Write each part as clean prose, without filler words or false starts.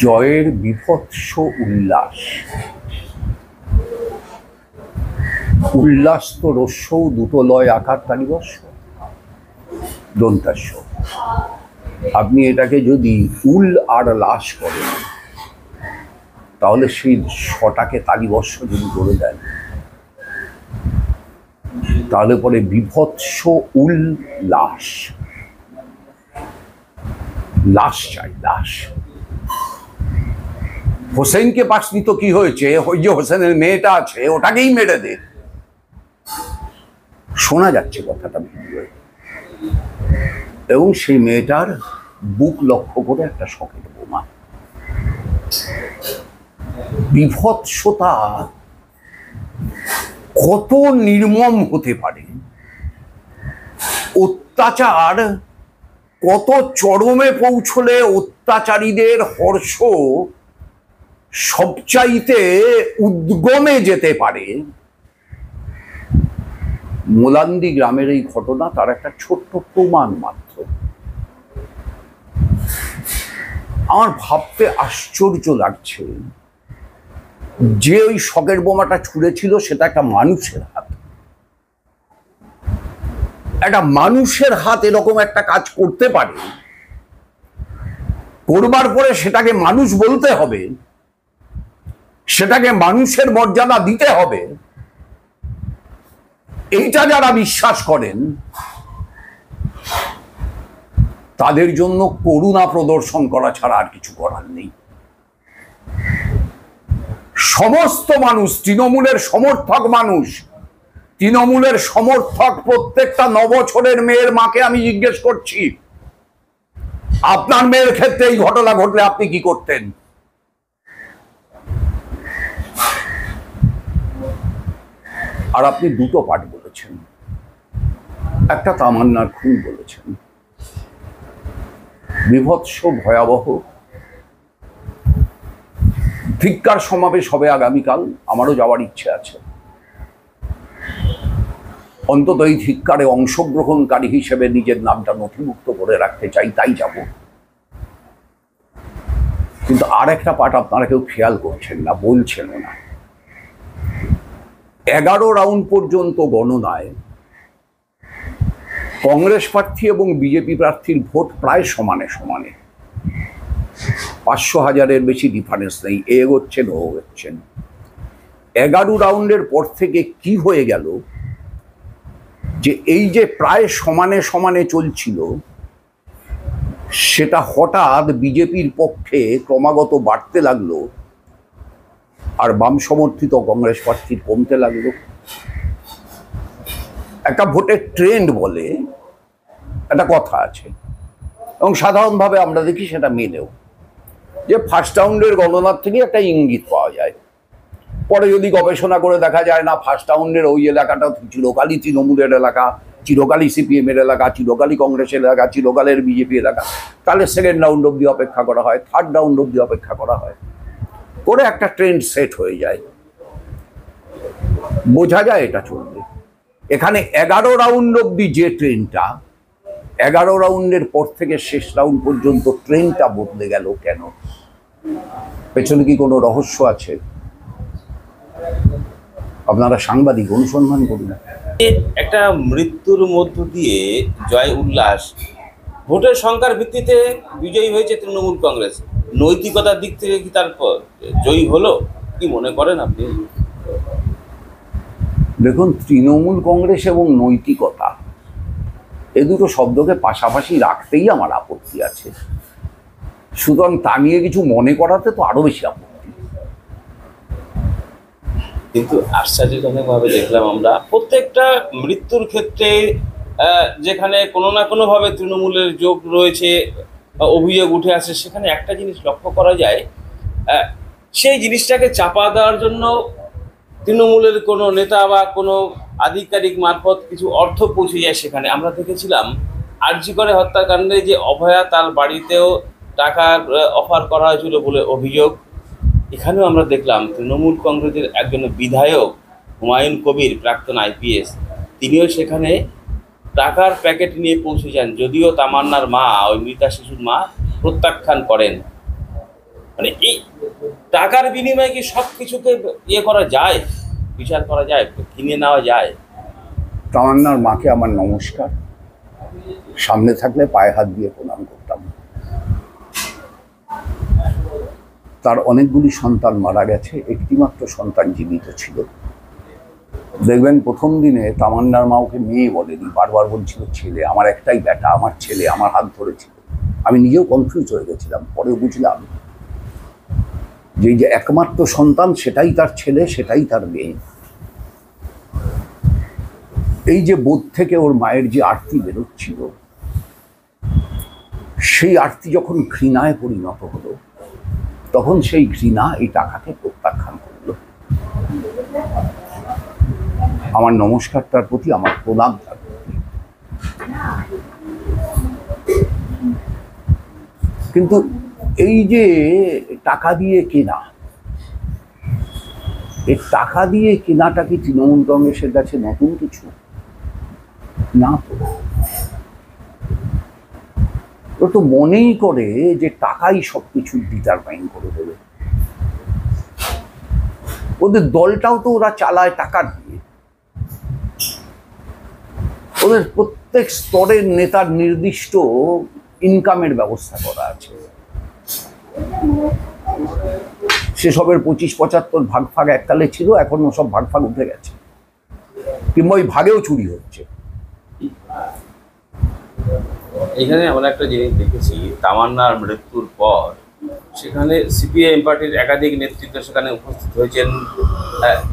জয়ের বীভৎস উল্লাস। উল্লাস তো রস্যৌ দুটো লয় আকার তালিবস্য দন্তাস্য। আপনি এটাকে যদি উল আর লাশ করেন তাহলে সেই শটাকে তালিবস্য যদি করে দেন তাহলে পরে বীভৎস উল্লাস। লাশ চাই, লাশ। হোসেনকে পাসনি তো কি হয়েছে, ওই যে হোসেনের মেয়েটা আছে ওটাকেই মেরে দে। শোনা যাচ্ছে কথাটা ভিডিওয়ে, এবং সেই মেয়েটার বুক লক্ষ্য করে একটা শকেট বোমা। বিভৎসতা কত নির্মম হতে পারে, অত্যাচার কত চরমে পৌঁছলে অত্যাচারীদের হর্ষ সবচাইতে উদ্গমে যেতে পারে। মোলান্দি গ্রামের এই ঘটনা তার একটা ছোট্ট প্রমাণ মাত্র। আমার ভাবতে আশ্চর্য লাগছে যে ওই শকেট বোমাটা ছুঁড়েছিল সেটা একটা মানুষের হাত। একটা মানুষের হাত এরকম একটা কাজ করতে পারে, করবার পরে সেটাকে মানুষ বলতে হবে, সেটাকে মানুষের মর্যাদা দিতে হবে। এইটা যারা বিশ্বাস করেন তাদের জন্য করুণা প্রদর্শন করা ছাড়া আর কিছু করার নেই। সমস্ত মানুষ, তৃণমূলের সমর্থক মানুষ, তৃণমূলের সমর্থক প্রত্যেকটা 9 বছরের মেয়ের মাকে আমি জিজ্ঞেস করছি, আপনার মেয়ের ক্ষেত্রে এই ঘটনা ঘটলে আপনি কি করতেন? আর আপনি দুটো পাঠ বলেছেন, একটা তামান্নার খুন বলেছেন, বিভৎস ভয়াবহ। ধিক্কার সমাবেশ হবে আগামীকাল, আমারও যাওয়ার ইচ্ছে আছে। অন্তত এই ধিক্কারে অংশগ্রহণকারী হিসেবে নিজের নামটা নথিভুক্ত করে রাখতে চাই, তাই যাব। কিন্তু আর একটা পাঠ আপনারা কেউ খেয়াল করছেন না, বলছেনও না। 11 রাউন্ড পর্যন্ত গণনায় কংগ্রেস প্রার্থী এবং বিজেপি প্রার্থীর ভোট প্রায় সমানে সমানে, 500,000-এর বেশি ডিফারেন্স নেই। এগোচ্ছেন ও এগোচ্ছেন। 11 রাউন্ডের পর থেকে কি হয়ে গেল যে এই যে প্রায় সমানে সমানে চলছিল সেটা হঠাৎ বিজেপির পক্ষে ক্রমাগত বাড়তে লাগলো আর বাম সমর্থিত কংগ্রেস প্রার্থীর কমতে লাগলো। একটা ভোটের ট্রেন্ড বলে একটা কথা আছে, এবং সাধারণভাবে আমরা দেখি সেটা মেলেও, যে ফার্স্ট রাউন্ডের গণনার থেকে একটা ইঙ্গিত পাওয়া যায়। পরে যদি গবেষণা করে দেখা যায় না ফার্স্ট রাউন্ডের ওই এলাকাটা চিরকালই তৃণমূলের এলাকা, চিরকালই সিপিএম এর এলাকা, চিরকালই কংগ্রেসের এলাকা, চিরকালের বিজেপি এলাকা, তাহলে সেকেন্ড রাউন্ড অব্দি অপেক্ষা করা হয়, থার্ড রাউন্ড অব্দি অপেক্ষা করা হয়, করে একটা ট্রেন্ড সেট হয়ে যায়, বোঝা যায় এটা চলবে। এখানে 11 রাউন্ড অব্দি যে ট্রেনটা, 11 রাউন্ডের পর থেকে শেষ রাউন্ড পর্যন্ত ট্রেনটা বদলে গেল কেন? পেছনে কি কোনো রহস্য আছে? আপনারা সাংবাদিক, অনুসন্ধান করুন। একটা মৃত্যুর মধ্য দিয়ে জয় উল্লাস, ভোটের সংখ্যার ভিত্তিতে বিজয়ী হয়েছে তৃণমূল কংগ্রেস। নৈতিকতার দিক থেকে কি তারপর জয়ী হলো, কি মনে করেন আপনি? দেখুন, তৃণমূল কংগ্রেস এবং নৈতিকতা এ দুটো শব্দকে পাশাপাশি রাখতেই আমার আপত্তি আছে। সুতরাং তা নিয়ে কিছু মনে করাতে তো আরো বেশি আপত্তি। কিন্তু আশ্চর্যজনকভাবে দেখলাম আমরা প্রত্যেকটা মৃত্যুর ক্ষেত্রে যেখানে কোনো না কোনোভাবে তৃণমূলের যোগ রয়েছে, অভিযোগ উঠে আসে, সেখানে একটা জিনিস লক্ষ্য করা যায়, সেই জিনিসটাকে চাপা দেওয়ার জন্য তৃণমূলের কোনো নেতা বা কোনো আধিকারিক মারফত কিছু অর্থ পৌঁছে যায় সেখানে। আমরা দেখেছিলাম আরজি করে হত্যাকাণ্ডে যে অভয়া, তার বাড়িতেও টাকার অফার করা হয়েছিল বলে অভিযোগ। এখানেও আমরা দেখলাম তৃণমূল কংগ্রেসের একজন বিধায়ক হুমায়ুন কবির, প্রাক্তন IPS, তিনিও সেখানে টাকার প্যাকেট নিয়ে পৌঁছে যান, যদিও তামান্নার মা, ওই মৃতা শিশুর মা, প্রত্যাখ্যান করেন। মানে এই টাকার বিনিময়ে কি সব কিছুকে ইয়ে করা যায়, বিচার করা যায়, কিনে নেওয়া যায়? তামান্নার মাকে আমার নমস্কার, সামনে থাকলে পায়ে হাত দিয়ে প্রণাম করতাম। তার অনেকগুলি সন্তান মারা গেছে, একটিমাত্র সন্তান জীবিত ছিল। দেখবেন প্রথম দিনে তামান্নার মা ওকে মেয়ে বলেনি, বারবার বলছিল ছেলে, আমার একটাই বেটা, আমার ছেলে, আমার হাত ধরেছিল। আমি নিজেও কনফিউজ হয়ে গেছিলাম, পরে বুঝলাম যে যে একমাত্র সন্তান সেটাই তার ছেলে, সেটাই তার মেয়ে। এই যে বোধ থেকে ওর মায়ের যে আরতি বেরোচ্ছিল, সেই আরতি যখন ঘৃণায় পরিণত হলো, তখন সেই ঘৃণা এই টাকাকে প্রত্যাখ্যান করলো। আমার নমস্কার তার প্রতি, আমার প্রণাম তার প্রতি। কিন্তু এই যে টাকা দিয়ে কেনা, এই টাকা দিয়ে কেনাটা কি তৃণমূল কংগ্রেসের কাছে নতুন কিছু? না তো। ও তো মনেই করে যে টাকাই সবকিছু ডিটারমাইন করে দেবে। ওদের দলটাও তো ওরা চালায় টাকা দিয়ে। ওদের প্রত্যেক স্তরের নেতার নির্দিষ্ট ইনকামের ব্যবস্থা করা আছে। সেসবের 25-75 ভাগ ফাগ এককালে ছিল, এখন সব ভাগ ফাগ উঠে গেছে, কিংবা ওই ভাগেও চুরি হচ্ছে। এখানে আমরা একটা জিনিস দেখেছি, তামান্নার মৃত্যুর পর সেখানে সিপিআইএম পার্টির একাধিক নেতৃত্ব সেখানে উপস্থিত হয়েছেন।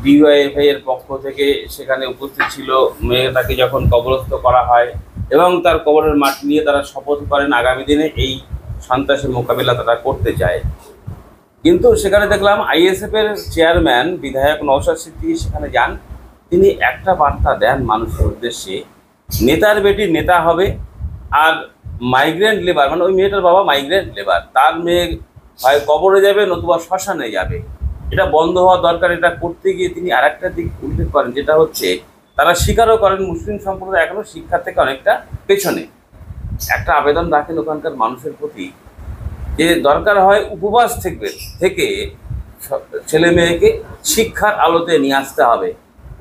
ডিওয়াইএফআই এর পক্ষ থেকে সেখানে উপস্থিত ছিল। মেয়েটাকে যখন কবরস্থ করা হয় এবং তার কবরের মাটি নিয়ে তারা শপথ করেন আগামী দিনে এই সন্ত্রাসের মোকাবিলা তারা করতে চায়। কিন্তু সেখানে দেখলাম আইএসএফ এর চেয়ারম্যান বিধায়ক নওশাদ সিদ্দিকী সেখানে যান। তিনি একটা বার্তা দেন মানুষের উদ্দেশ্যে, নেতার বেটি নেতা হবে, আর মাইগ্রেন্ট লেবার, মানে ওই মেয়েটার বাবা মাইগ্রেন্ট লেবার, তার মেয়ে হয় কবরে যাবে নতুবা শ্মশানে যাবে, এটা বন্ধ হওয়া দরকার। এটা করতে গিয়ে তিনি আরেকটা দিক উল্লেখ করেন, যেটা হচ্ছে তারা স্বীকারও করেন মুসলিম সম্প্রদায় এখনো শিক্ষার থেকে অনেকটা পেছনে। একটা আবেদন রাখেন ওখানকার মানুষের প্রতি, যে দরকার হয় উপবাস থেকে ছেলে মেয়েকে শিক্ষার আলোতে নিয়ে আসতে হবে,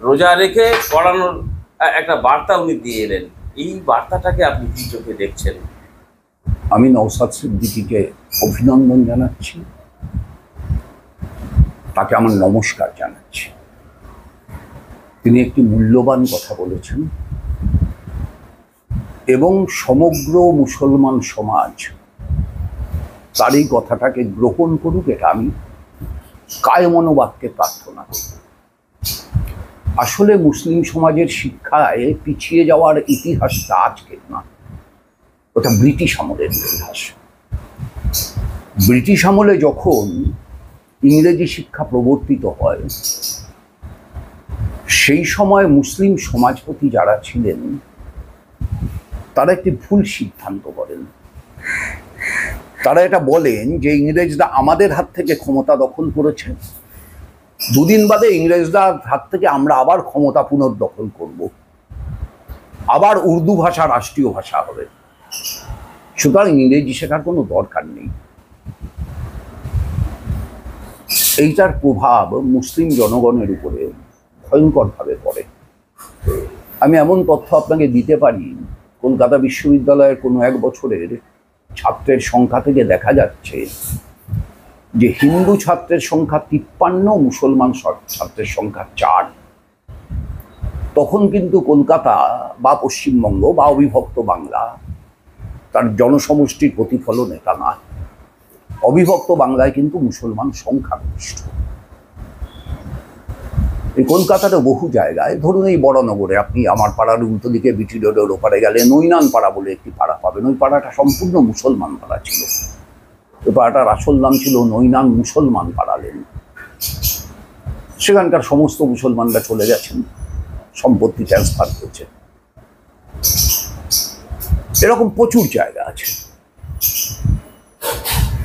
রোজা রেখে পড়ানোর একটা বার্তা উনি দিয়ে এলেন। এই বার্তাটাকে আপনি কি চোখে দেখছেন? আমি নওশাদ সিদ্দিকীকে অভিনন্দন জানাচ্ছি, তাকে আমার নমস্কার জানাচ্ছি। তিনি একটি মূল্যবান কথা বলেছেন এবং সমগ্র মুসলমান সমাজ তার এই কথাটাকে গ্রহণ করুক, এটা আমি কায়মনোবাক্যে প্রার্থনা করি। আসলে মুসলিম সমাজের শিক্ষায় পিছিয়ে যাওয়ার ইতিহাসটা আজকের না, ওটা ব্রিটিশ আমলের ইতিহাস। ব্রিটিশ আমলে যখন ইংরেজি শিক্ষা প্রবর্তিত হয়, সেই সময় মুসলিম সমাজপতি যারা ছিলেন তারা একটি ভুল সিদ্ধান্ত করেন। তারা এটা বলেন যে ইংরেজরা আমাদের হাত থেকে ক্ষমতা দখল করেছে, দুদিন বাদে ইংরেজদের হাত থেকে আমরা আবার ক্ষমতা পুনর্দখল করব, আবার উর্দু ভাষা রাষ্ট্রীয় ভাষা হবে, সুতরাং ইংরেজি শেখার কোনো দরকার নেই। এইটার প্রভাব মুসলিম জনগণের উপরে ভয়ঙ্করভাবে পড়ে। আমি এমন তথ্য আপনাকে দিতে পারি, কলকাতা বিশ্ববিদ্যালয়ের কোনো এক বছরের ছাত্রের সংখ্যা থেকে দেখা যাচ্ছে যে হিন্দু ছাত্রের সংখ্যা 53, মুসলমান ছাত্রের সংখ্যা 4। তখন কিন্তু কলকাতা বা পশ্চিমবঙ্গ বা অবিভক্ত বাংলা তার জনসমষ্টির প্রতিফলন এটা না। অবিভক্ত বাংলায় কিন্তু মুসলমান সংখ্যাগরিষ্ঠ। এই কলকাতারও বহু জায়গায়, ধরুন এই বড়নগরে আপনি আমার পাড়ার উল্টো দিকে বিটি রোডের ওপারে গেলে নৈনান পাড়া বলে একটি পাড়া পাবেন। ওই পাড়াটা সম্পূর্ণ মুসলমান পাড়া ছিল। ওই পাড়াটার আসল নাম ছিল নৈনান মুসলমান পাড়া লেন। সেখানকার সমস্ত মুসলমানরা চলে গেছেন, সম্পত্তি ট্রান্সফার করছে। এরকম প্রচুর জায়গা আছে।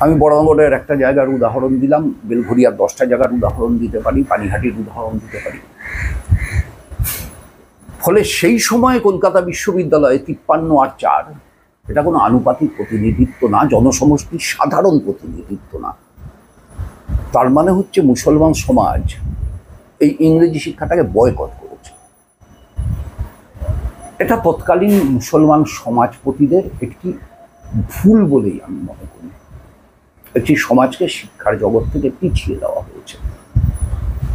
আমি বড়নগরের একটা জায়গার উদাহরণ দিলাম, বেলঘরিয়ার 10টা জায়গার উদাহরণ দিতে পারি, পানিহাটির উদাহরণ দিতে পারি। ফলে সেই সময় কলকাতা বিশ্ববিদ্যালয়ে 53 আর 4 এটা কোনো আনুপাতিক প্রতিনিধিত্ব না, জনসমষ্টির সাধারণ প্রতিনিধিত্ব না, তার মানে হচ্ছে মুসলমান সমাজ এই ইংরেজি শিক্ষাটাকে বয়কট করেছে। এটা তৎকালীন মুসলমান সমাজপতিদের একটি ভুল বলেই আমি মনে করি। একটি সমাজকে শিক্ষার জগৎ থেকে পিছিয়ে দেওয়া হয়েছে।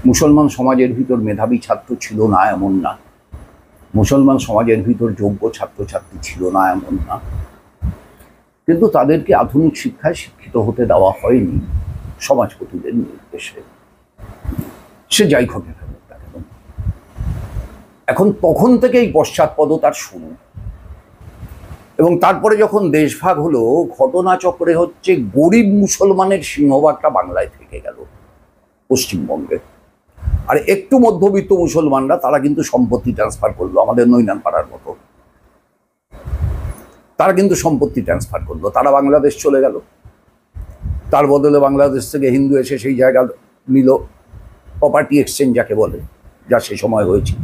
মুসলমান সমাজের ভিতর মেধাবী ছাত্র ছিল না এমন না, মুসলমান সমাজের ভিতর যোগ্য ছাত্রছাত্রী ছিল না এমন না, কিন্তু তাদেরকে আধুনিক শিক্ষায় শিক্ষিত হতে দেওয়া হয়নি সমাজপতিদের নির্দেশে। সে যাই ঘটে না কেন, এখন তখন থেকেই পশ্চাৎপদতার শুরু। এবং তারপরে যখন দেশভাগ হলো, ঘটনাচক্রে হচ্ছে গরিব মুসলমানের সিংহভাগটা বাংলায় থেকে গেল, পশ্চিমবঙ্গে। আর একটু মধ্যবিত্ত মুসলমানরা তারা কিন্তু সম্পত্তি ট্রান্সফার করলো, আমাদের নৈনান পাড়ার মতো। তারা কিন্তু সম্পত্তি ট্রান্সফার করলো, তারা বাংলাদেশ চলে গেল। তার বদলে বাংলাদেশ থেকে হিন্দু এসে সেই জায়গা নিল, প্রপার্টি এক্সচেঞ্জ যাকে বলে, যা সে সময় হয়েছিল।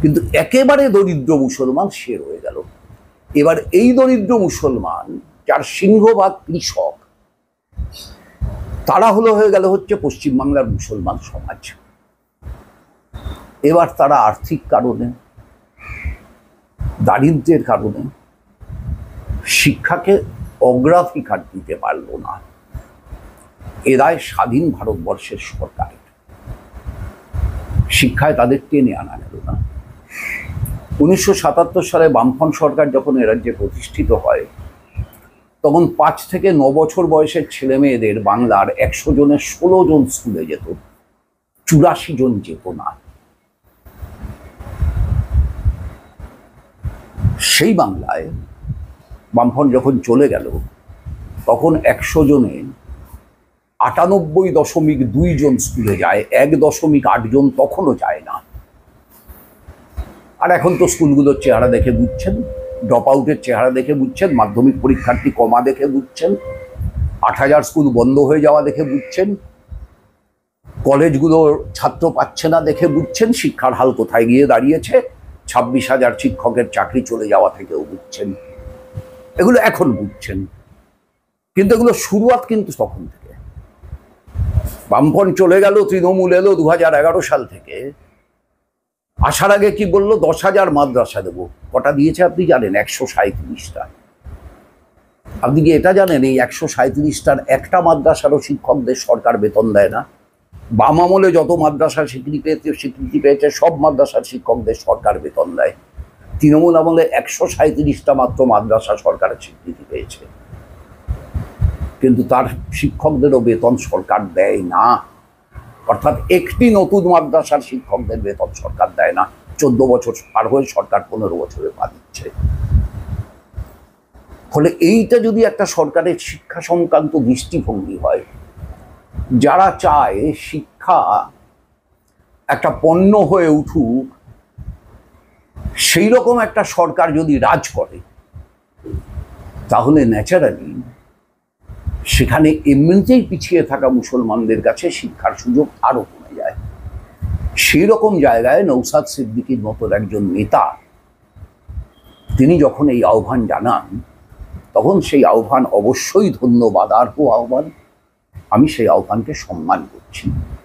কিন্তু একেবারে দরিদ্র মুসলমান সে রয়ে গেল। এবার এই দরিদ্র মুসলমান, যার সিংহভাগ কৃষক, তারা হয়ে গেল হচ্ছে পশ্চিমবাংলার মুসলমান সমাজ। এবার তারা আর্থিক কারণে, দারিদ্র্যের কারণে শিক্ষাকে অগ্রাধিকার দিতে পারল না। এরাই স্বাধীন ভারতবর্ষের সরকারের শিক্ষায় তাদের টেনে আনা গেল না। 1977 সালে বামফ্রন্ট সরকার যখন এ রাজ্যে প্রতিষ্ঠিত হয়, তখন 5 থেকে 9 বছর বয়সের ছেলে মেয়েদের বাংলার 100 জনের 16 জন স্কুলে যেত, 84 জন যেত না। সেই বাংলায় বামফ্রন্ট যখন চলে গেল, তখন 100 জনে 98.2 জন স্কুলে যায়, 1.8 জন তখনও যায় না। আর এখন তো স্কুলগুলোর চেহারা দেখে বুঝছেন, ড্রপ আউটের চেহারা দেখে বুঝছেন, মাধ্যমিক পরীক্ষার্থী কমা দেখে বুঝছেন, 8000 স্কুল বন্ধ হয়ে যাওয়া দেখে বুঝছেন, কলেজগুলো ছাত্র পাচ্ছে না দেখে বুঝছেন, শিক্ষার হাল কোথায় গিয়ে দাঁড়িয়েছে, 26,000 শিক্ষকের চাকরি চলে যাওয়া থেকেও বুঝছেন। এগুলো এখন বুঝছেন, কিন্তু এগুলো শুরুয়াত কিন্তু তখন থেকে। বামফ্রন্ট চলে গেল, তৃণমূল এলো 2011 সাল থেকে। আসার আগে কি বললো? 10,000 মাদ্রাসা দেবো। কটা দিয়েছে আপনি জানেন? 137টা। আপনি কি এটা জানেন এই 137টার একটা মাদ্রাসারও শিক্ষকদের সরকার বেতন দেয় না? বাম আমলে যত মাদ্রাসার স্বীকৃতি পেয়েছে সব মাদ্রাসার শিক্ষকদের সরকার বেতন দেয়। তৃণমূল আমলে 137টা মাত্র মাদ্রাসা সরকারের স্বীকৃতি পেয়েছে, কিন্তু তার শিক্ষকদেরও বেতন সরকার দেয় না। অর্থাৎ একটি নতুন মাদ্রাসার শিক্ষকদের বেতন সরকার দেয় না। 14 বছর পার হয়ে সরকার 15 বছরে পা দিচ্ছে। ফলে এইটা যদি একটা সরকারের শিক্ষা সংক্রান্ত দৃষ্টিভঙ্গি হয়, যারা চায় শিক্ষা একটা পণ্য হয়ে উঠুক, সেই রকম একটা সরকার যদি রাজ করে, তাহলে ন্যাচারালি সেখানে এমনিতেই পিছিয়ে থাকা মুসলমানদের কাছে শিক্ষার সুযোগ আরো কমে যায়। সেই রকম জায়গায় নৌসাদ সিদ্দিকীর মতো একজন নেতা, তিনি যখন এই আহ্বান জানান, তখন সেই আহ্বান অবশ্যই ধন্যবাদার্হ আহ্বান। আমি সেই আহ্বানকে সম্মান করছি।